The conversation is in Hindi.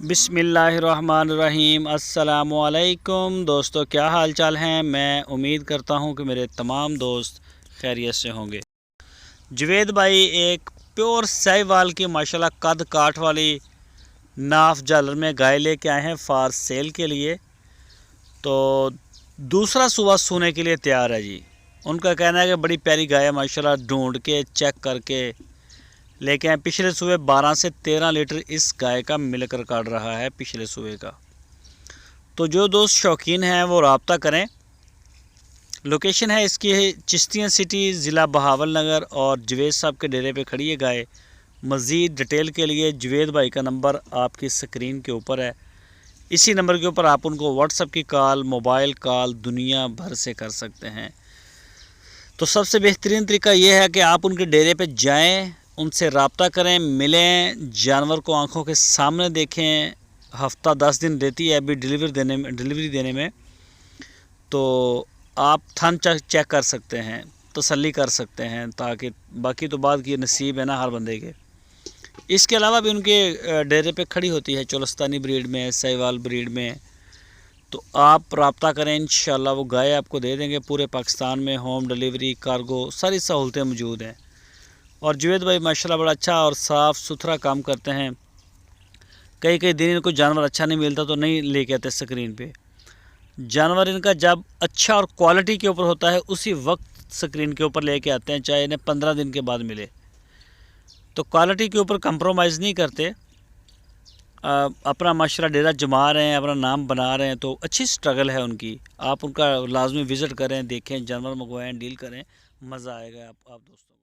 बिस्मिल्लाहिर्रहमानिर्रहीम। अस्सलामुअलैकुम दोस्तों, क्या हाल चाल हैं। मैं उम्मीद करता हूं कि मेरे तमाम दोस्त खैरियत से होंगे। जवेद भाई एक प्योर साहिवाल की माशाल्लाह कद काठ वाली नाफ जालर में गाय लेके आए हैं फार सेल के लिए। तो दूसरा सुबह सोने के लिए तैयार है जी। उनका कहना है कि बड़ी प्यारी गाय है माशाल्लाह, ढूंढ के चेक करके लेके आए। पिछले सुबह 12 से 13 लीटर इस गाय का मिल्क रिकॉर्ड रहा है पिछले सुबह का। तो जो दोस्त शौकीन हैं वो रब्ता करें। लोकेशन है इसकी चिश्तियाँ सिटी, ज़िला बहावल नगर, और जवेद साहब के डेरे पे खड़ी है गाय। मज़ीद डिटेल के लिए जवेद भाई का नंबर आपकी स्क्रीन के ऊपर है। इसी नंबर के ऊपर आप उनको व्हाट्सएप की कॉल, मोबाइल कॉल दुनिया भर से कर सकते हैं। तो सबसे बेहतरीन तरीका ये है कि आप उनके डेरे पे जाएं, उनसे रब्ता करें, मिलें, जानवर को आंखों के सामने देखें। हफ्ता 10 दिन देती है अभी डिलीवरी देने में। तो आप थन चेक कर सकते हैं, तसल्ली कर सकते हैं, ताकि बाकी तो बात की नसीब है ना हर बंदे के। इसके अलावा भी उनके डेरे पे खड़ी होती है चोलस्तानी ब्रीड में, साहिवाल ब्रीड में। तो आप रब्ता करें, इंशाल्लाह वो गाय आपको दे देंगे। पूरे पाकिस्तान में होम डिलीवरी, कार्गो, सारी सहूलतें मौजूद हैं। और जवेद भाई माशाल्लाह बड़ा अच्छा और साफ़ सुथरा काम करते हैं। कई दिन इनको जानवर अच्छा नहीं मिलता तो नहीं लेके आते स्क्रीन पे। जानवर इनका जब अच्छा और क्वालिटी के ऊपर होता है उसी वक्त स्क्रीन के ऊपर लेके आते हैं, चाहे इन्हें 15 दिन के बाद मिले। तो क्वालिटी के ऊपर कंप्रोमाइज़ नहीं करते। अपना माशाल्लाह डेरा जमा रहे हैं, अपना नाम बना रहे हैं। तो अच्छी स्ट्रगल है उनकी। आप उनका लाजमी विज़िट करें, देखें, जानवर मंगवाएं, डील करें, मज़ा आएगा आप दोस्तों।